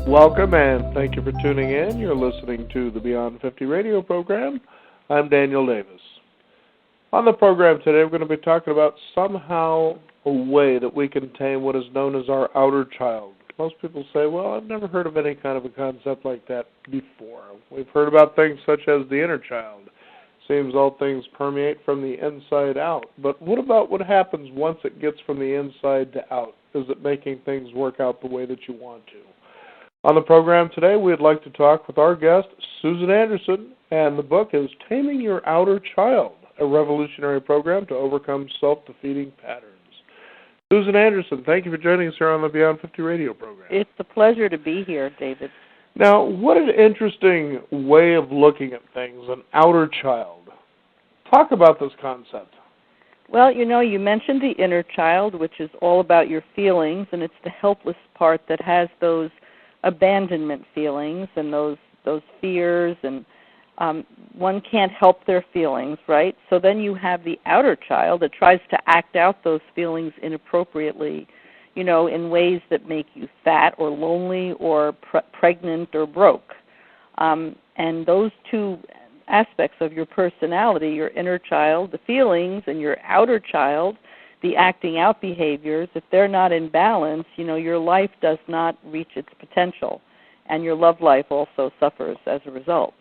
Welcome and thank you for tuning in. You're listening to the Beyond 50 radio program. I'm Daniel Davis. On the program today, we're going to be talking about somehow a way that we can tame what is known as our outer child. Most people say, well, I've never heard of any kind of a concept like that before. We've heard about things such as the inner child. Seems all things permeate from the inside out. But what about what happens once it gets from the inside to out? Is it making things work out the way that you want to? On the program today, we'd like to talk with our guest, Susan Anderson, and the book is Taming Your Outer Child, a revolutionary program to overcome self-defeating patterns. Susan Anderson, thank you for joining us here on the Beyond 50 radio program. It's a pleasure to be here, David. Now, what an interesting way of looking at things, an outer child. Talk about this concept. Well, you mentioned the inner child, which is all about your feelings, and it's the helpless part that has those abandonment feelings and those fears, and one can't help their feelings, right? So then you have the outer child that tries to act out those feelings inappropriately, in ways that make you fat or lonely or pregnant or broke. And those two aspects of your personality, your inner child, the feelings, and your outer child, the acting out behaviors, if they're not in balance, your life does not reach its potential, and your love life also suffers as a result.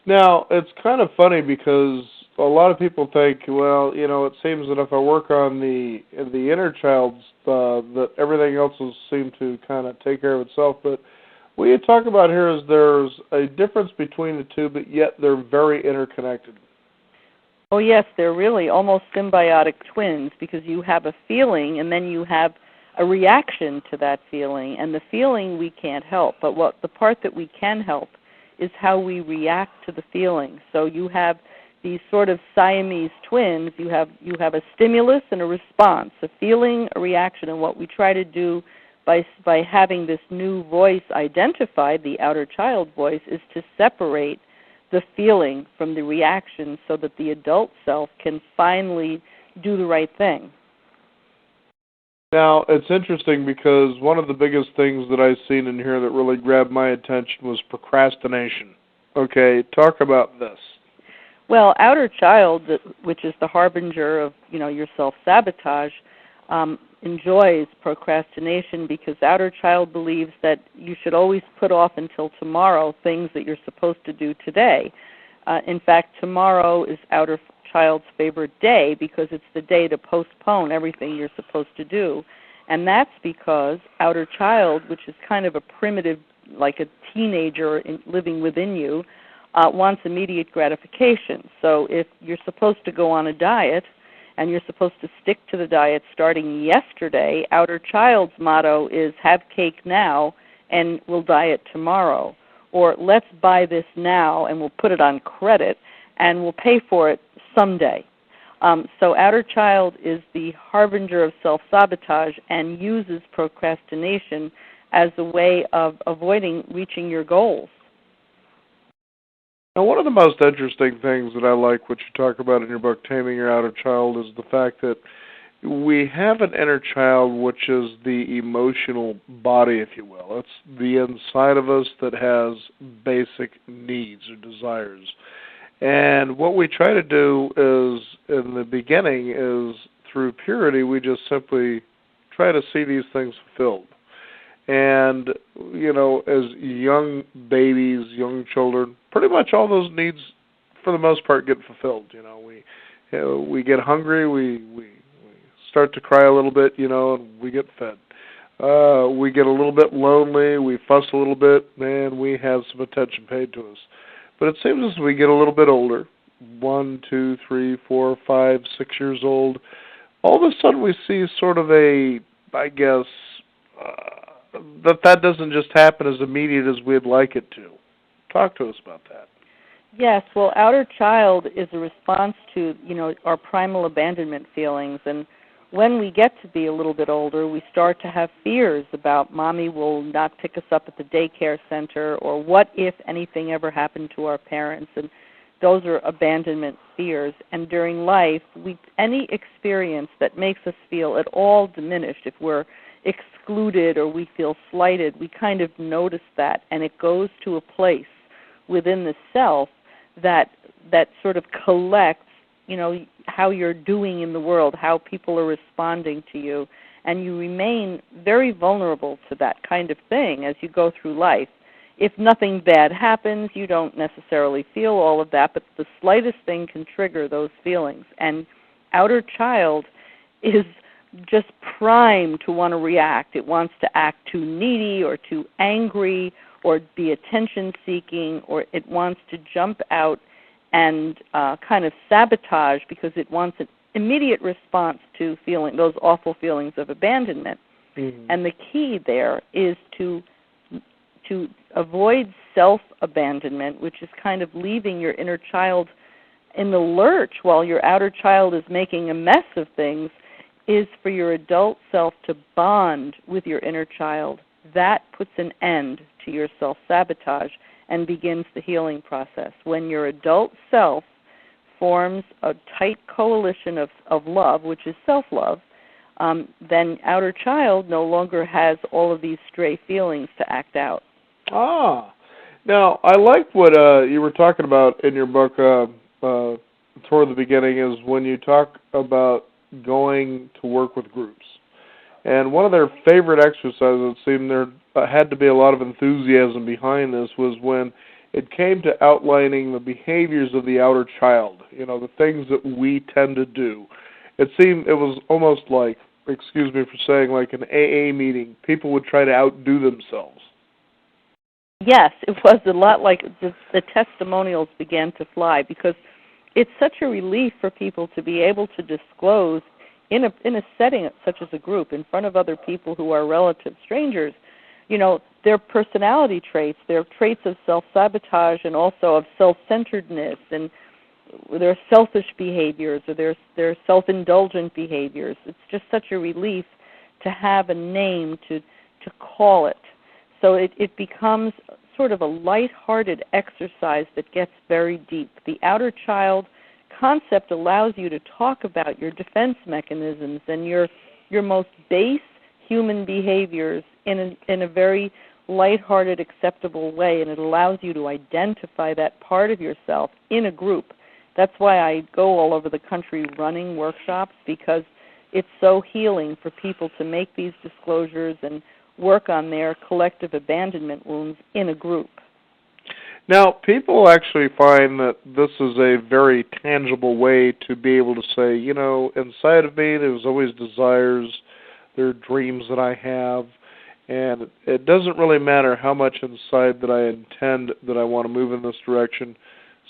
Now, it's kind of funny because a lot of people think, well, it seems that if I work on the inner child's, that everything else will seem to kind of take care of itself. But what you talk about here is there's a difference between the two, but yet they're very interconnected. Oh, yes, they're really almost symbiotic twins because you have a feeling and then you have a reaction to that feeling. And the feeling we can't help, but the part that we can help is how we react to the feeling. So you have these sort of Siamese twins. You have a stimulus and a response, a feeling, a reaction. And what we try to do by having this new voice identified, the outer child voice, is to separate the feeling from the reaction so that the adult self can finally do the right thing. Now, it's interesting because one of the biggest things that I've seen in here that really grabbed my attention was procrastination. Okay, talk about this. Well, outer child, which is the harbinger of, your self-sabotage, enjoys procrastination because outer child believes that you should always put off until tomorrow things that you're supposed to do today. In fact, tomorrow is outer child's favorite day because it's the day to postpone everything you're supposed to do. And that's because outer child, which is kind of a primitive, like a teenager living within you, wants immediate gratification. So if you're supposed to go on a diet and you're supposed to stick to the diet starting yesterday, outer child's motto is have cake now and we'll diet tomorrow. Or let's buy this now and we'll put it on credit and we'll pay for it someday. So outer child is the harbinger of self-sabotage and uses procrastination as a way of avoiding reaching your goals. Now, one of the most interesting things that I like what you talk about in your book, Taming Your Outer Child, is the fact that we have an inner child, which is the emotional body, if you will. It's the inside of us that has basic needs or desires. And what we try to do is, in the beginning, is through purity, we just simply try to see these things fulfilled. And, as young babies, young children, pretty much all those needs, for the most part, get fulfilled. We get hungry, we start to cry a little bit, and we get fed. We get a little bit lonely, we fuss a little bit, and we have some attention paid to us. But it seems as we get a little bit older, 1, 2, 3, 4, 5, 6 years old, all of a sudden we see sort of that doesn't just happen as immediate as we'd like it to. Talk to us about that. Yes, well, outer child is a response to, our primal abandonment feelings. And when we get to be a little bit older, we start to have fears about mommy will not pick us up at the daycare center, or what if anything ever happened to our parents. And those are abandonment fears. And during life, any experience that makes us feel at all diminished, if excluded or we feel slighted, we kind of notice that, and it goes to a place within the self that sort of collects, how you're doing in the world, how people are responding to you, and you remain very vulnerable to that kind of thing as you go through life. If nothing bad happens, you don't necessarily feel all of that, but the slightest thing can trigger those feelings. And outer child is just primed to want to react. It wants to act too needy or too angry or be attention-seeking, or it wants to jump out and kind of sabotage because it wants an immediate response to feeling those awful feelings of abandonment. Mm-hmm. And the key there is to avoid self-abandonment, which is kind of leaving your inner child in the lurch while your outer child is making a mess of things, is for your adult self to bond with your inner child. That puts an end to your self-sabotage and begins the healing process. When your adult self forms a tight coalition of love, which is self-love, then outer child no longer has all of these stray feelings to act out. Now I like what you were talking about in your book toward the beginning, is when you talk about going to work with groups. And one of their favorite exercises, it seemed there had to be a lot of enthusiasm behind this, was when it came to outlining the behaviors of the outer child, the things that we tend to do. It seemed it was almost like, excuse me for saying, like an AA meeting. People would try to outdo themselves. Yes, it was a lot like the testimonials began to fly, because it's such a relief for people to be able to disclose in a setting such as a group, in front of other people who are relative strangers, their personality traits, their traits of self-sabotage and also of self-centeredness, and their selfish behaviors or their self-indulgent behaviors. It's just such a relief to have a name to call it. So it becomes sort of a lighthearted exercise that gets very deep. The outer child concept allows you to talk about your defense mechanisms and your most base human behaviors in a very lighthearted, acceptable way, and it allows you to identify that part of yourself in a group. That's why I go all over the country running workshops, because it's so healing for people to make these disclosures and work on their collective abandonment wounds in a group. Now, people actually find that this is a very tangible way to be able to say, inside of me there's always desires, there are dreams that I have, and it doesn't really matter how much inside that I intend that I want to move in this direction.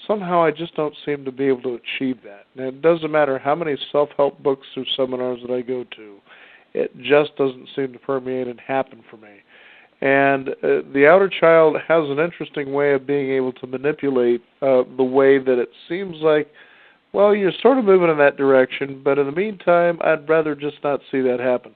Somehow I just don't seem to be able to achieve that. And it doesn't matter how many self-help books or seminars that I go to. It just doesn't seem to permeate and happen for me. And the outer child has an interesting way of being able to manipulate the way that it seems like, well, you're sort of moving in that direction, but in the meantime, I'd rather just not see that happen.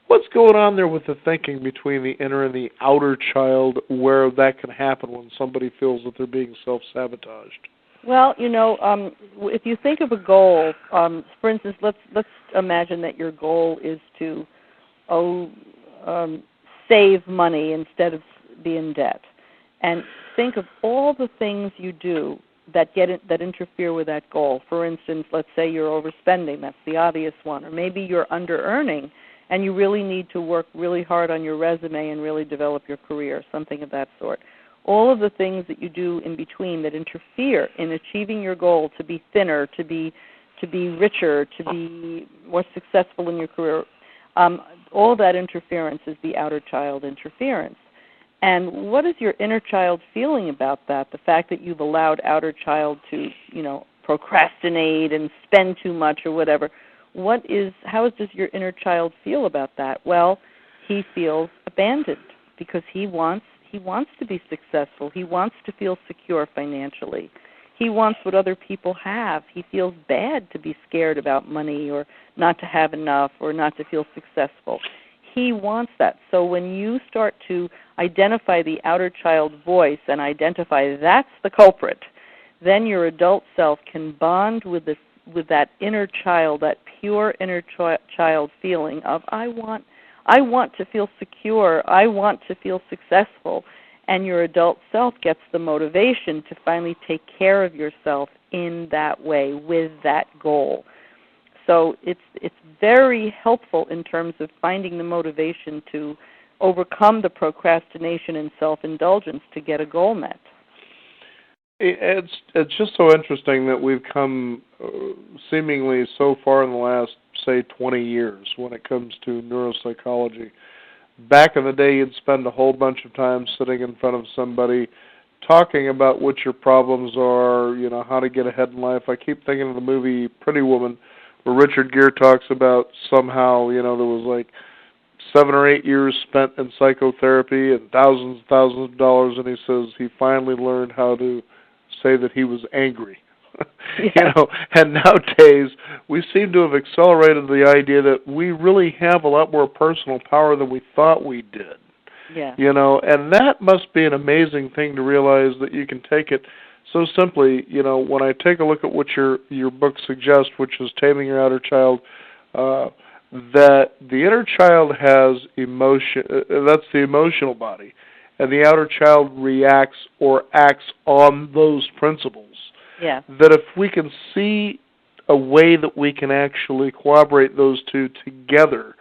What's going on there with the thinking between the inner and the outer child, where that can happen when somebody feels that they're being self-sabotaged? Well, if you think of a goal, for instance, let's imagine that your goal is to save money instead of be in debt, and think of all the things you do that interfere with that goal. For instance, let's say you're overspending. That's the obvious one. Or maybe you're under-earning, and you really need to work really hard on your resume and really develop your career, something of that sort. All of the things that you do in between that interfere in achieving your goal to be thinner, to be richer, to be more successful in your career, all that interference is the outer child interference. And what is your inner child feeling about that? The fact that you've allowed outer child to, procrastinate and spend too much or whatever. How does your inner child feel about that? Well, he feels abandoned because he wants to be successful. He wants to feel secure financially. He wants what other people have. He feels bad to be scared about money or not to have enough or not to feel successful. He wants that. So when you start to identify the outer child voice and identify that's the culprit, then your adult self can bond with that inner child, that pure inner child feeling of I want I want to feel secure. I want to feel successful. And your adult self gets the motivation to finally take care of yourself in that way with that goal. So it's very helpful in terms of finding the motivation to overcome the procrastination and self-indulgence to get a goal met. It's just so interesting that we've come seemingly so far in the last, say, 20 years when it comes to neuropsychology. Back in the day, you'd spend a whole bunch of time sitting in front of somebody talking about what your problems are, how to get ahead in life. I keep thinking of the movie Pretty Woman, where Richard Gere talks about somehow, there was like 7 or 8 years spent in psychotherapy and thousands of dollars, and he says he finally learned how to say that he was angry. Yeah. And nowadays we seem to have accelerated the idea that we really have a lot more personal power than we thought we did. Yeah. And that must be an amazing thing to realize, that you can take it so simply. When I take a look at what your book suggests, which is Taming Your Outer Child, that the inner child has emotion, that's the emotional body, and the outer child reacts or acts on those principles. Yeah. That if we can see a way that we can actually corroborate those two together,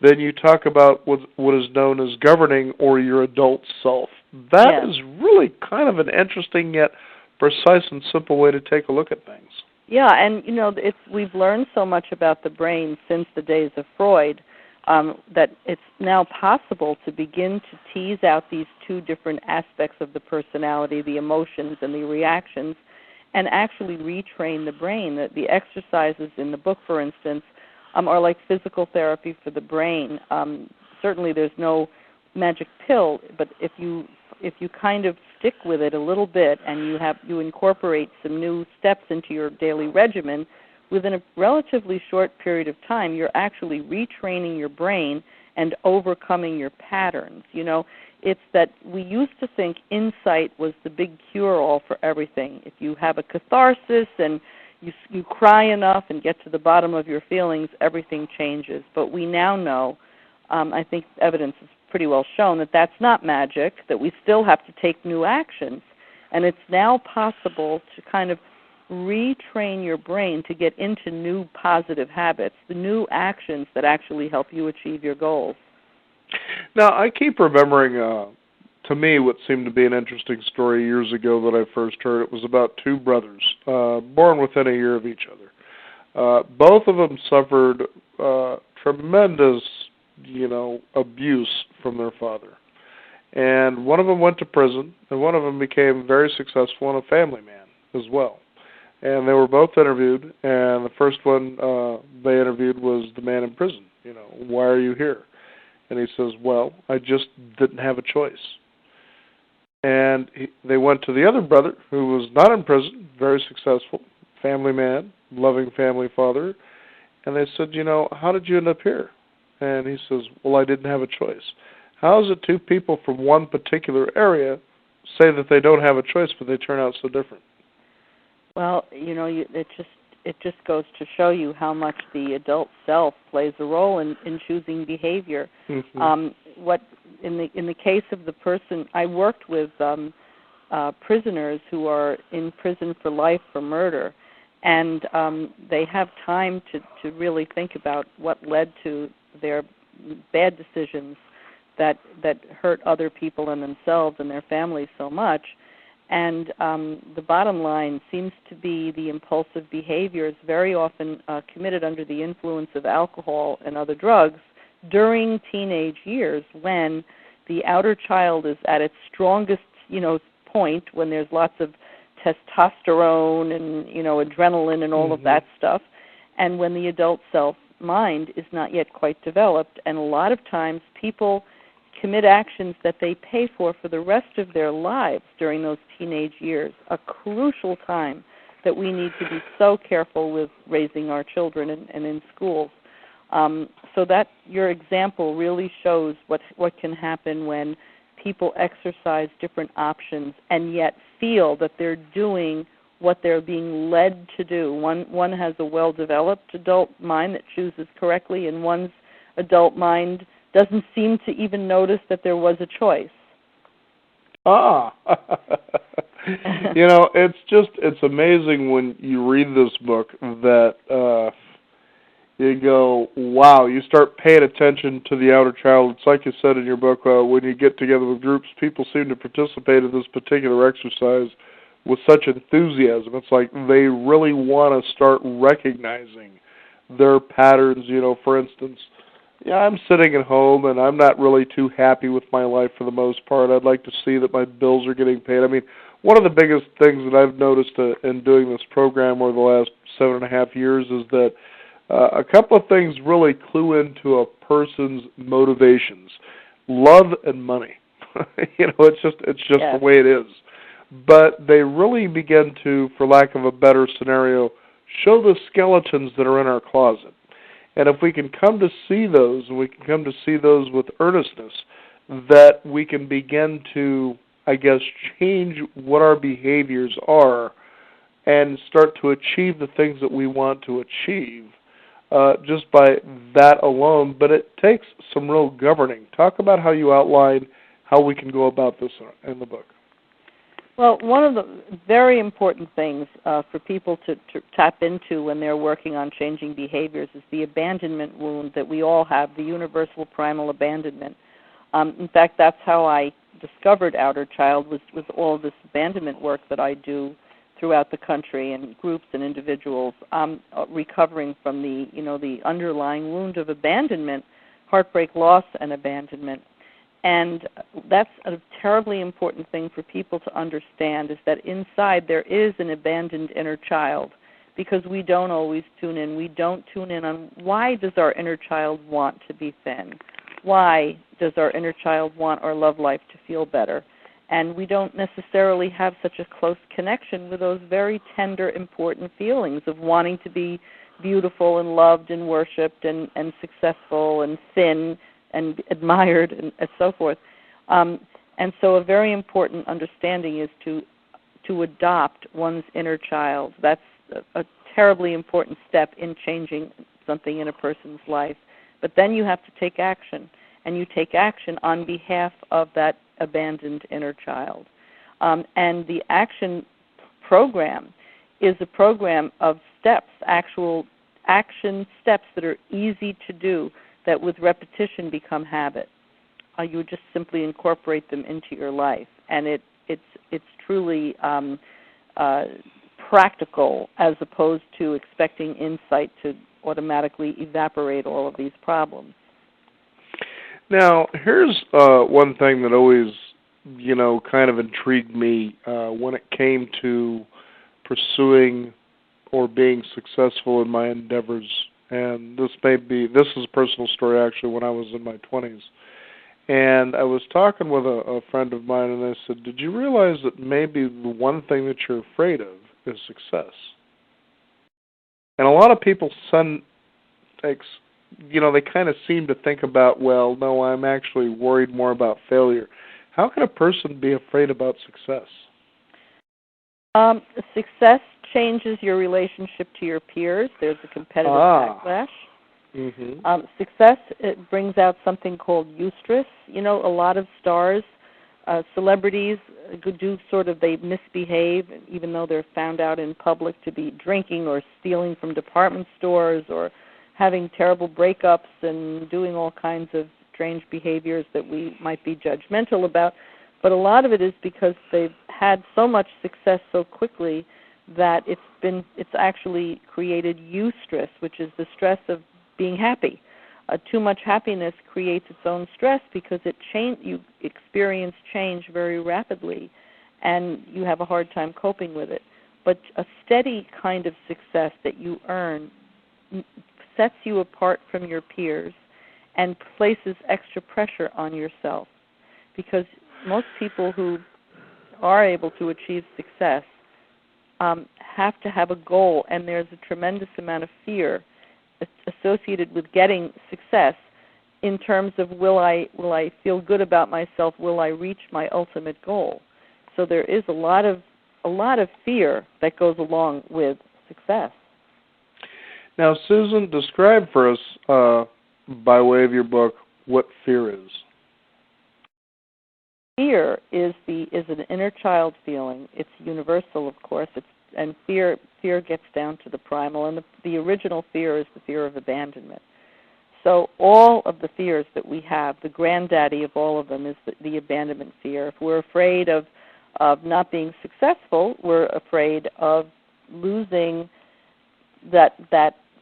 then you talk about what is known as governing, or your adult self. That is really kind of an interesting yet precise and simple way to take a look at things. Yeah, and we've learned so much about the brain since the days of Freud that it's now possible to begin to tease out these two different aspects of the personality, the emotions and the reactions, and actually retrain the brain. The exercises in the book, for instance, are like physical therapy for the brain. Certainly there's no magic pill, but if you kind of stick with it a little bit and you incorporate some new steps into your daily regimen, within a relatively short period of time, you're actually retraining your brain and overcoming your patterns. It's that we used to think insight was the big cure-all for everything. If you have a catharsis and you cry enough and get to the bottom of your feelings, everything changes. But we now know, I think evidence is pretty well shown, that that's not magic, that we still have to take new actions. And it's now possible to kind of retrain your brain to get into new positive habits, the new actions that actually help you achieve your goals. Now, I keep remembering, to me, what seemed to be an interesting story years ago that I first heard. It was about two brothers, born within a year of each other. Both of them suffered tremendous, abuse from their father. And one of them went to prison, and one of them became very successful and a family man as well. And they were both interviewed, and the first one they interviewed was the man in prison. Why are you here? And he says, well, I just didn't have a choice. And they went to the other brother, who was not in prison, very successful, family man, loving family father, and they said, how did you end up here? And he says, well, I didn't have a choice. How is it two people from one particular area say that they don't have a choice, but they turn out so different? Well, it just goes to show you how much the adult self plays a role in choosing behavior. Mm-hmm. What in the case of the person I worked with, prisoners who are in prison for life for murder, and they have time to really think about what led to their bad decisions that hurt other people and themselves and their families so much. And the bottom line seems to be the impulsive behaviors very often committed under the influence of alcohol and other drugs during teenage years, when the outer child is at its strongest, point, when there's lots of testosterone and, adrenaline and all mm-hmm. of that stuff, and when the adult self mind is not yet quite developed. And a lot of times people commit actions that they pay for the rest of their lives during those teenage years, a crucial time that we need to be so careful with raising our children and in schools. So that your example really shows what can happen when people exercise different options and yet feel that they're doing what they're being led to do. One has a well-developed adult mind that chooses correctly, and one's adult mind doesn't seem to even notice that there was a choice. It's amazing when you read this book that you go, wow, you start paying attention to the outer child. It's like you said in your book, when you get together with groups, people seem to participate in this particular exercise with such enthusiasm. It's like they really want to start recognizing their patterns. For instance, I'm sitting at home and I'm not really too happy with my life for the most part. I'd like to see that my bills are getting paid. I mean, one of the biggest things that I've noticed in doing this program over the last 7.5 years is that a couple of things really clue into a person's motivations: love and money. It's just Yes. the way it is. But they really begin to, for lack of a better scenario, show the skeletons that are in our closet. And if we can come to see those, and we can come to see those with earnestness, that we can begin to, I guess, change what our behaviors are and start to achieve the things that we want to achieve just by that alone. But it takes some real governing. Talk about how you outline how we can go about this in the book. Well, one of the very important things for people to tap into when they're working on changing behaviors is the abandonment wound that we all have, the universal primal abandonment. In fact, that's how I discovered Outer Child, was all this abandonment work that I do throughout the country, and groups and individuals recovering from the underlying wound of abandonment, heartbreak, loss, and abandonment. And that's a terribly important thing for people to understand, is that inside there is an abandoned inner child, because we don't always tune in. We don't tune in on why does our inner child want to be thin? Why does our inner child want our love life to feel better? And we don't necessarily have such a close connection with those very tender, important feelings of wanting to be beautiful and loved and worshipped and successful and thin and admired and so forth. And so a very important understanding is to adopt one's inner child. That's a terribly important step in changing something in a person's life. But then you have to take action, and you take action on behalf of that abandoned inner child. And the action program is a program of steps, actual action steps that are easy to do, that with repetition become habit. You would just simply incorporate them into your life, and it's truly practical, as opposed to expecting insight to automatically evaporate all of these problems. Now, here's one thing that always, kind of intrigued me when it came to pursuing or being successful in my endeavors. And this is a personal story, actually, when I was in my 20s. And I was talking with a friend of mine, and I said, did you realize that maybe the one thing that you're afraid of is success? And a lot of people they kind of seem to think about, well, no, I'm actually worried more about failure. How can a person be afraid about success? Success changes your relationship to your peers. There's a competitive backlash. Mm-hmm. Success, it brings out something called eustress. A lot of stars, celebrities they misbehave, even though they're found out in public to be drinking or stealing from department stores or having terrible breakups and doing all kinds of strange behaviors that we might be judgmental about. But a lot of it is because they've had so much success so quickly that it's actually created eustress, which is the stress of being happy. Too much happiness creates its own stress, because you experience change very rapidly, and you have a hard time coping with it. But a steady kind of success that you earn sets you apart from your peers and places extra pressure on yourself, because most people who are able to achieve success have to have a goal, and there's a tremendous amount of fear associated with getting success in terms of will I feel good about myself, will I reach my ultimate goal. So there is a lot of fear that goes along with success. Now, Susan, describe for us, by way of your book, what fear is? Fear is an inner child feeling. It's universal, of course. And fear gets down to the primal, and the original fear is the fear of abandonment. So all of the fears that we have, the granddaddy of all of them is the abandonment fear. If we're afraid of not being successful, we're afraid of losing that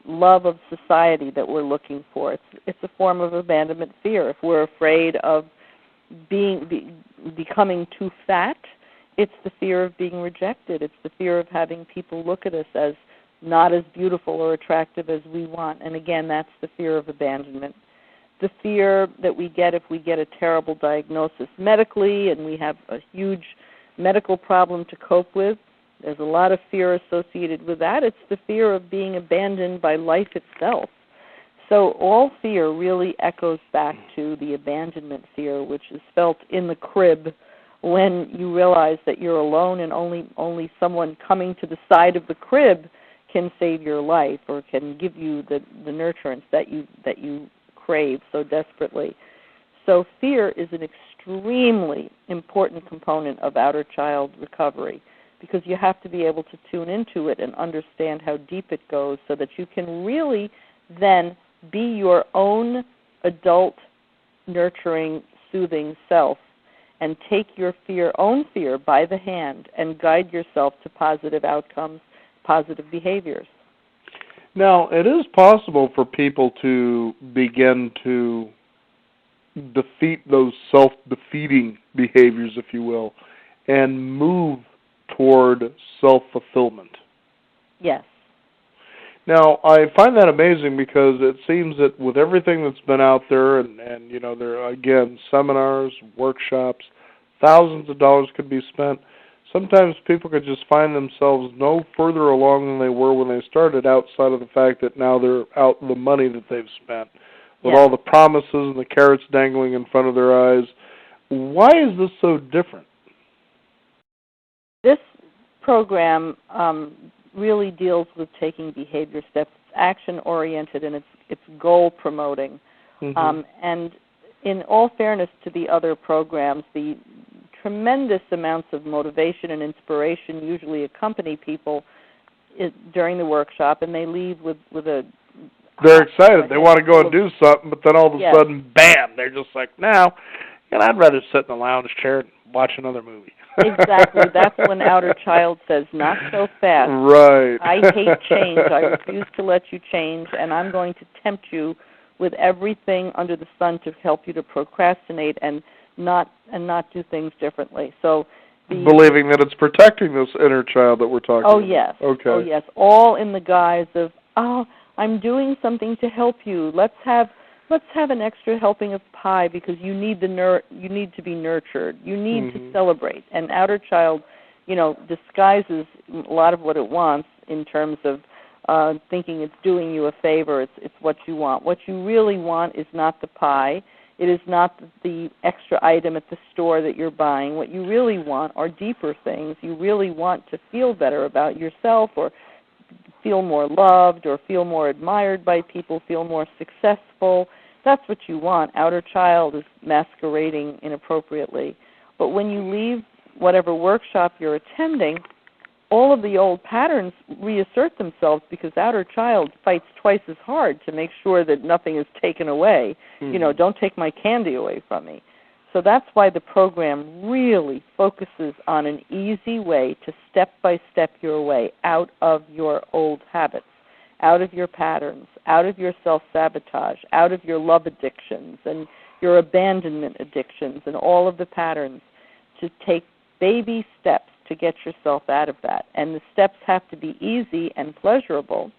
love of society that we're looking for. It's a form of abandonment fear. If we're afraid of becoming too fat, it's the fear of being rejected. It's the fear of having people look at us as not as beautiful or attractive as we want. And again, that's the fear of abandonment. The fear that we get if we get a terrible diagnosis medically and we have a huge medical problem to cope with, there's a lot of fear associated with that. It's the fear of being abandoned by life itself. So all fear really echoes back to the abandonment fear, which is felt in the crib when you realize that you're alone and only someone coming to the side of the crib can save your life or can give you the nurturance that you crave so desperately. So fear is an extremely important component of outer child recovery, because you have to be able to tune into it and understand how deep it goes so that you can really then be your own adult, nurturing, soothing self and take your own fear by the hand and guide yourself to positive outcomes, positive behaviors. Now, it is possible for people to begin to defeat those self-defeating behaviors, if you will, and move toward self-fulfillment. Yes. Now, I find that amazing because it seems that with everything that's been out there, and you know, there are, again, seminars, workshops, thousands of dollars could be spent. Sometimes people could just find themselves no further along than they were when they started, outside of the fact that now they're out the money that they've spent, with all the promises and the carrots dangling in front of their eyes. Why is this so different? This program really deals with taking behavior steps. It's action-oriented and it's goal-promoting. Mm-hmm. And in all fairness to the other programs, the tremendous amounts of motivation and inspiration usually accompany people during the workshop, and they leave with a... They're excited. They want to go and do something, but then all of a sudden, bam, they're just like, no, I'd rather sit in the lounge chair and watch another movie. Exactly. That's when outer child says, not so fast. Right. I hate change. I refuse to let you change, and I'm going to tempt you with everything under the sun to help you to procrastinate and not do things differently. So believing that it's protecting this inner child that we're talking about. Yes. Okay. Oh, yes. All in the guise of, I'm doing something to help you. Let's have an extra helping of pie because you need to be nurtured. You need to celebrate. And outer child, disguises a lot of what it wants in terms of thinking it's doing you a favor. It's what you want. What you really want is not the pie. It is not the extra item at the store that you're buying. What you really want are deeper things. You really want to feel better about yourself, or feel more loved, or feel more admired by people, feel more successful. That's what you want. Outer child is masquerading inappropriately. But when you leave whatever workshop you're attending, all of the old patterns reassert themselves because outer child fights twice as hard to make sure that nothing is taken away. Don't take my candy away from me. So that's why the program really focuses on an easy way to step-by-step your way out of your old habits, out of your patterns, out of your self-sabotage, out of your love addictions and your abandonment addictions and all of the patterns, to take baby steps to get yourself out of that. And the steps have to be easy and pleasurable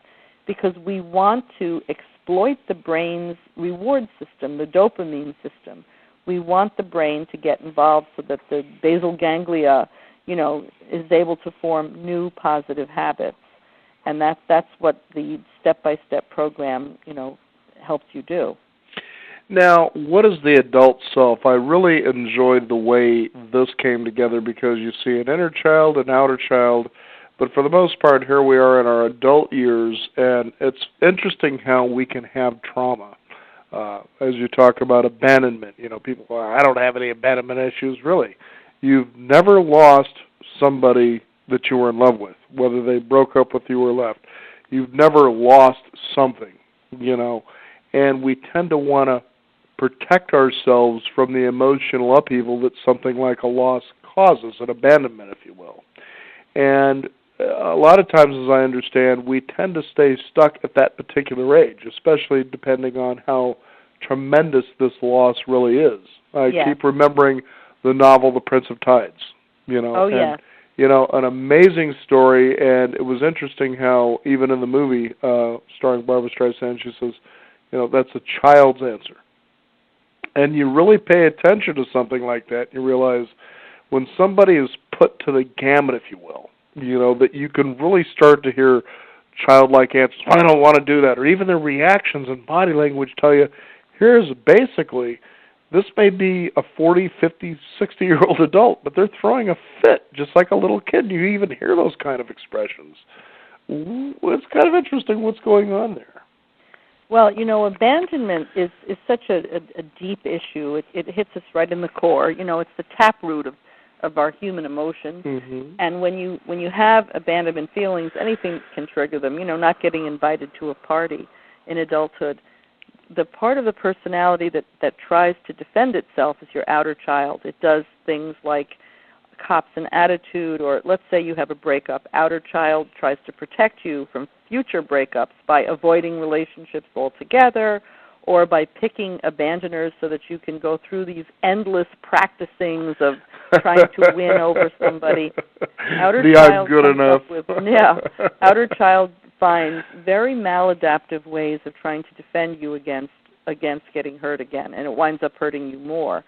because we want to exploit the brain's reward system, the dopamine system. We want the brain to get involved so that the basal ganglia, is able to form new positive habits. And that's what the step-by-step program, helps you do. Now, what is the adult self? I really enjoyed the way this came together because you see an inner child, an outer child, but for the most part, here we are in our adult years, and it's interesting how we can have trauma. As you talk about abandonment, people go, I don't have any abandonment issues. Really, you've never lost somebody that you were in love with, whether they broke up with you or left. You've never lost something, and we tend to want to protect ourselves from the emotional upheaval that something like a loss causes, an abandonment, if you will. And a lot of times, as I understand, we tend to stay stuck at that particular age, especially depending on how tremendous this loss really is. I keep remembering the novel The Prince of Tides, Oh, yeah. An amazing story, and it was interesting how even in the movie starring Barbra Streisand, she says, that's a child's answer. And you really pay attention to something like that, you realize when somebody is put to the gamut, if you will, that you can really start to hear childlike answers. I don't want to do that. Or even their reactions and body language tell you, here's basically, this may be a 40, 50, 60-year-old adult, but they're throwing a fit, just like a little kid. You even hear those kind of expressions. It's kind of interesting what's going on there. Well, abandonment is such a deep issue. It hits us right in the core. It's the taproot of our human emotions. Mm-hmm. And when you have abandonment feelings, anything can trigger them. Not getting invited to a party in adulthood. The part of the personality that tries to defend itself is your outer child. It does things like cops an attitude, or let's say you have a breakup. Outer child tries to protect you from future breakups by avoiding relationships altogether, or by picking abandoners so that you can go through these endless practicings of trying to win over somebody. Outer child good enough. Outer child finds very maladaptive ways of trying to defend you against getting hurt again, and it winds up hurting you more.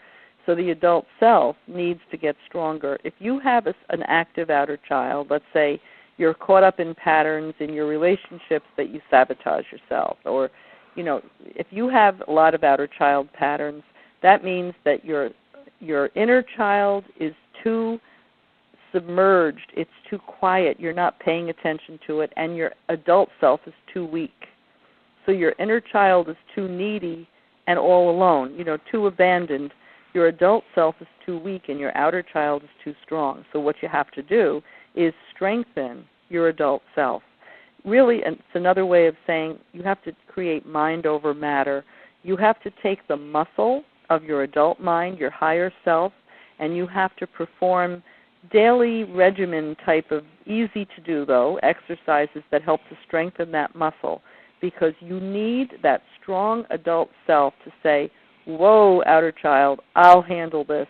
So the adult self needs to get stronger. If you have an active outer child, let's say you're caught up in patterns in your relationships that you sabotage yourself, or if you have a lot of outer child patterns, that means that your inner child is too submerged, it's too quiet, you're not paying attention to it, and your adult self is too weak. So your inner child is too needy and all alone, too abandoned. Your adult self is too weak and your outer child is too strong. So what you have to do is strengthen your adult self. Really, it's another way of saying you have to create mind over matter. You have to take the muscle of your adult mind, your higher self, and you have to perform daily regimen type of easy-to-do, though, exercises that help to strengthen that muscle, because you need that strong adult self to say, whoa, outer child, I'll handle this.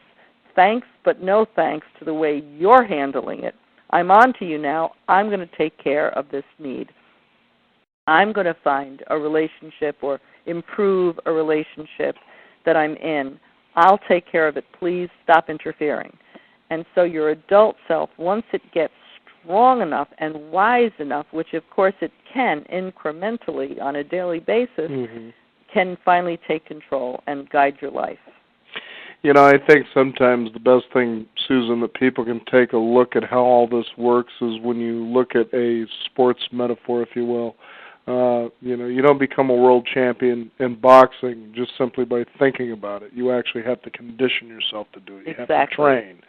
Thanks, but no thanks to the way you're handling it. I'm on to you now. I'm going to take care of this need. I'm going to find a relationship or improve a relationship that I'm in. I'll take care of it. Please stop interfering. And so your adult self, once it gets strong enough and wise enough, which of course it can incrementally on a daily basis, can finally take control and guide your life. I think sometimes the best thing, Susan, that people can take a look at how all this works is when you look at a sports metaphor, if you will. You don't become a world champion in boxing just simply by thinking about it. You actually have to condition yourself to do it. You have to train.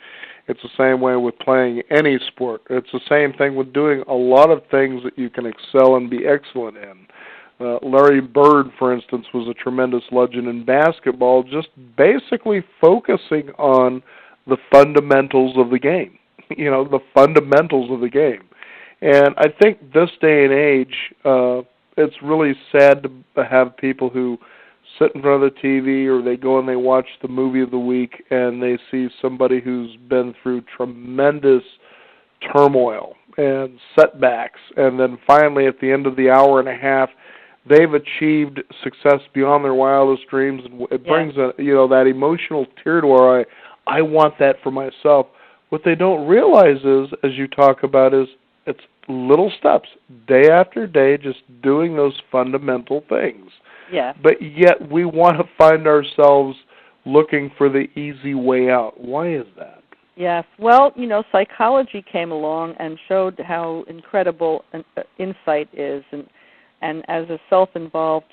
It's the same way with playing any sport. It's the same thing with doing a lot of things that you can excel and be excellent in. Larry Bird, for instance, was a tremendous legend in basketball, just basically focusing on the fundamentals of the game, the fundamentals of the game. And I think this day and age, it's really sad to have people who sit in front of the TV or they go and they watch the movie of the week and they see somebody who's been through tremendous turmoil and setbacks, and then finally at the end of the hour and a half, they've achieved success beyond their wildest dreams, and it brings that emotional tear to our eye. I want that for myself. What they don't realize is, as you talk about, is it's little steps, day after day, just doing those fundamental things. Yeah. But yet we want to find ourselves looking for the easy way out. Why is that? Yes. Well, psychology came along and showed how incredible insight is, and as a self-involved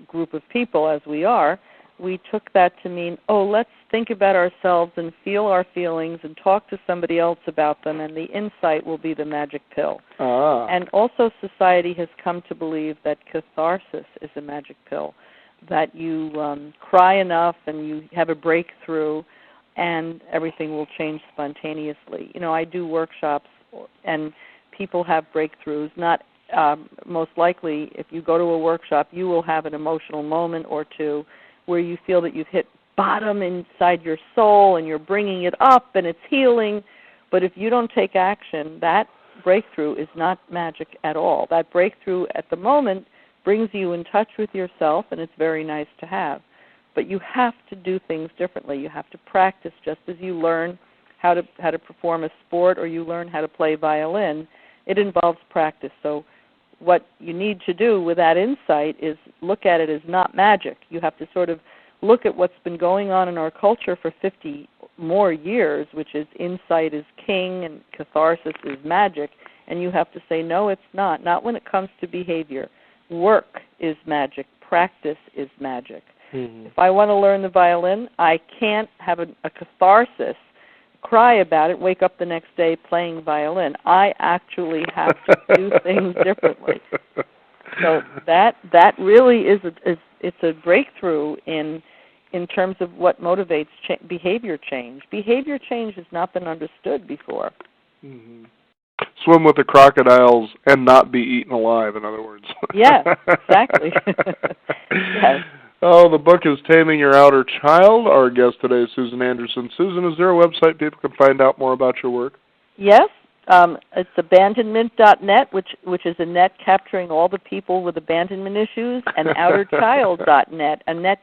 group of people as we are, we took that to mean, let's think about ourselves and feel our feelings and talk to somebody else about them, and the insight will be the magic pill. And also society has come to believe that catharsis is a magic pill, that you cry enough and you have a breakthrough and everything will change spontaneously. I do workshops and people have breakthroughs. Not most likely, if you go to a workshop, you will have an emotional moment or two where you feel that you've hit bottom inside your soul and you're bringing it up and it's healing. But if you don't take action, that breakthrough is not magic at all. That breakthrough at the moment brings you in touch with yourself, and it's very nice to have. But you have to do things differently. You have to practice, just as you learn how to perform a sport or you learn how to play violin. It involves practice. So what you need to do with that insight is look at it as not magic. You have to sort of look at what's been going on in our culture for 50 more years, which is insight is king and catharsis is magic, and you have to say, no, it's not. Not when it comes to behavior. Work is magic. Practice is magic. Mm-hmm. If I want to learn the violin, I can't have a catharsis, cry about it, wake up the next day playing violin. I actually have to do things differently. So that really is it's a breakthrough in terms of what motivates behavior change. Behavior change has not been understood before. Mm-hmm. Swim with the crocodiles and not be eaten alive, in other words. Yeah, exactly. Yes. Oh, the book is Taming Your Outer Child. Our guest today is Susan Anderson. Susan, is there a website people can find out more about your work? Yes. It's abandonment.net, which is a net capturing all the people with abandonment issues, and outerchild.net, a net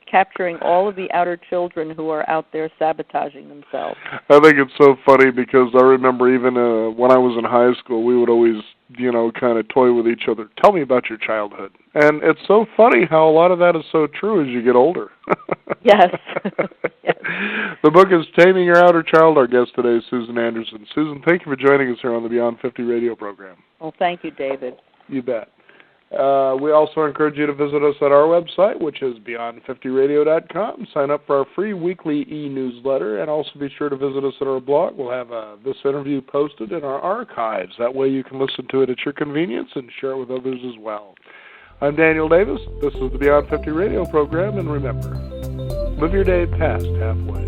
capturing all of the outer children who are out there sabotaging themselves. I think it's so funny because I remember even when I was in high school, we would always, kind of toy with each other. Tell me about your childhood. And it's so funny how a lot of that is so true as you get older. Yes. Yes. The book is Taming Your Outer Child. Our guest today is Susan Anderson. Susan, thank you for joining us here on the Beyond 50 radio program. Well, thank you, David. You bet. We also encourage you to visit us at our website, which is beyond50radio.com. Sign up for our free weekly e-newsletter, and also be sure to visit us at our blog. We'll have this interview posted in our archives. That way you can listen to it at your convenience and share it with others as well. I'm Daniel Davis. This is the Beyond 50 radio program, and remember, live your day past halfway.